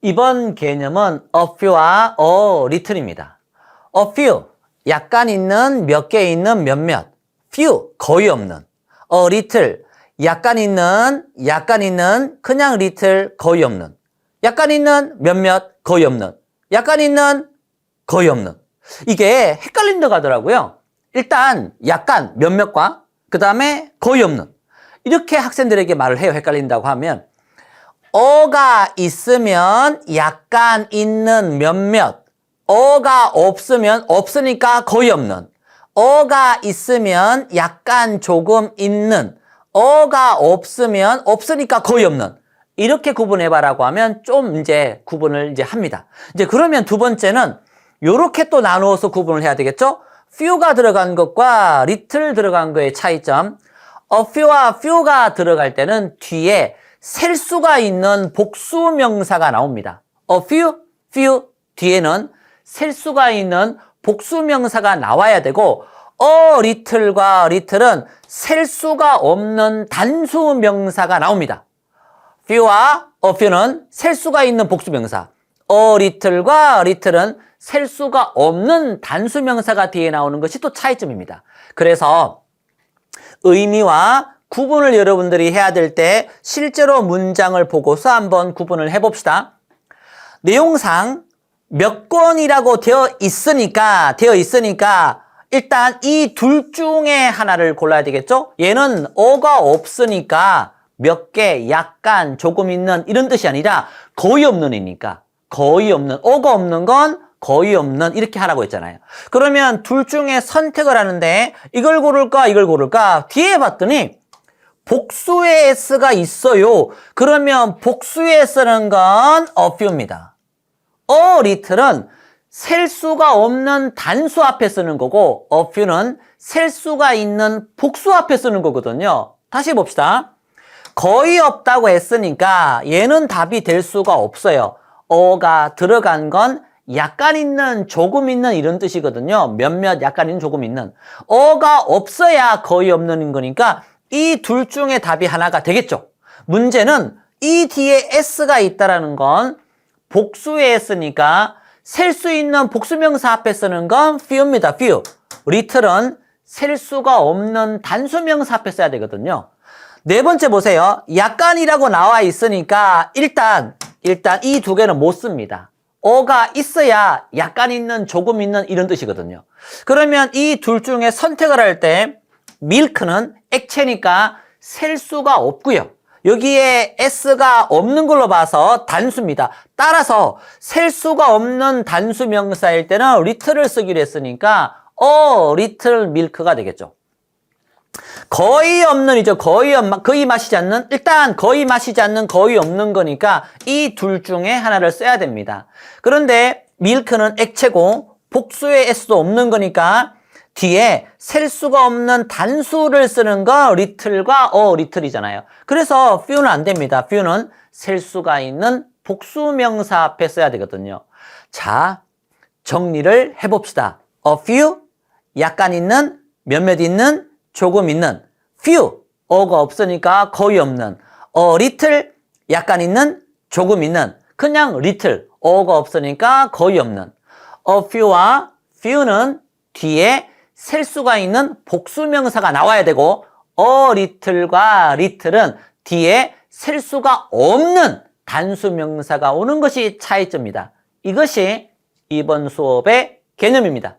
이번 개념은 a few와 a little입니다. a few, 약간 있는, 몇 개 있는, 몇몇. few, 거의 없는. a little, 약간 있는, 그냥 little, 거의 없는. 약간 있는, 몇몇, 거의 없는. 약간 있는, 거의 없는. 이게 헷갈린다고 하더라고요. 일단 약간, 몇몇과 그 다음에 거의 없는. 이렇게 학생들에게 말을 해요. 헷갈린다고 하면. 어가 있으면 약간 있는 몇몇, 어가 없으면 없으니까 거의 없는, 어가 있으면 약간 조금 있는, 어가 없으면 없으니까 거의 없는. 이렇게 구분해봐라고 하면 좀 이제 구분을 이제 합니다. 이제 그러면 두 번째는 요렇게 또 나누어서 구분을 해야 되겠죠? few가 들어간 것과 little 들어간 거의 차이점. a few와 few가 들어갈 때는 뒤에 셀 수가 있는 복수 명사가 나옵니다. a few 뒤에는 셀 수가 있는 복수 명사가 나와야 되고 a little과 little은 셀 수가 없는 단수 명사가 나옵니다. few와 a few는 셀 수가 있는 복수 명사, a little과 little은 셀 수가 없는 단수 명사가 뒤에 나오는 것이 또 차이점입니다. 그래서 의미와 구분을 여러분들이 해야 될 때 실제로 문장을 보고서 한번 구분을 해봅시다. 내용상 몇 권이라고 되어 있으니까 일단 이 둘 중에 하나를 골라야 되겠죠? 얘는 어가 없으니까 몇 개, 약간, 조금 있는 이런 뜻이 아니라 거의 없는이니까 거의 없는, 어가 없는 건 거의 없는 이렇게 하라고 했잖아요. 그러면 둘 중에 선택을 하는데 이걸 고를까? 뒤에 봤더니 복수의 s가 있어요. 그러면 복수의 s는 건 a few입니다. a little은 셀 수가 없는 단수 앞에 쓰는 거고 a few는 셀 수가 있는 복수 앞에 쓰는 거거든요. 다시 봅시다. 거의 없다고 했으니까 얘는 답이 될 수가 없어요. 어가 들어간 건 약간 있는, 조금 있는 이런 뜻이거든요. 몇몇, 약간 있는, 조금 있는. 어가 없어야 거의 없는 거니까 이 둘 중에 답이 하나가 되겠죠. 문제는 이 뒤에 s가 있다라는 건 복수의 s니까 셀 수 있는 복수명사 앞에 쓰는 건 few입니다. few. little은 셀 수가 없는 단수명사 앞에 써야 되거든요. 네 번째 보세요. 약간이라고 나와 있으니까 일단 이 두 개는 못 씁니다. 어가 있어야 약간 있는, 조금 있는 이런 뜻이거든요. 그러면 이 둘 중에 선택을 할 때 milk는 액체니까 셀 수가 없고요. 여기에 s가 없는 걸로 봐서 단수입니다. 따라서 셀 수가 없는 단수 명사일 때는 little를 쓰기로 했으니까 little milk가 되겠죠. 거의 없는이죠. 거의 마시지 않는, 일단 거의 마시지 않는, 거의 없는 거니까 이 둘 중에 하나를 써야 됩니다. 그런데 milk는 액체고 복수의 s도 없는 거니까 뒤에 셀 수가 없는 단수를 쓰는 거 little과 little이잖아요. 그래서 few는 안 됩니다. few는 셀 수가 있는 복수명사 앞에 써야 되거든요. 자, 정리를 해봅시다. a few, 약간 있는, 몇몇 있는, 조금 있는. few, 어가 없으니까 거의 없는. a little, 약간 있는, 조금 있는. 그냥 little, 어가 없으니까 거의 없는. a few와 few는 뒤에 셀 수가 있는 복수명사가 나와야 되고 a little과 little은 뒤에 셀 수가 없는 단수명사가 오는 것이 차이점입니다. 이것이 이번 수업의 개념입니다.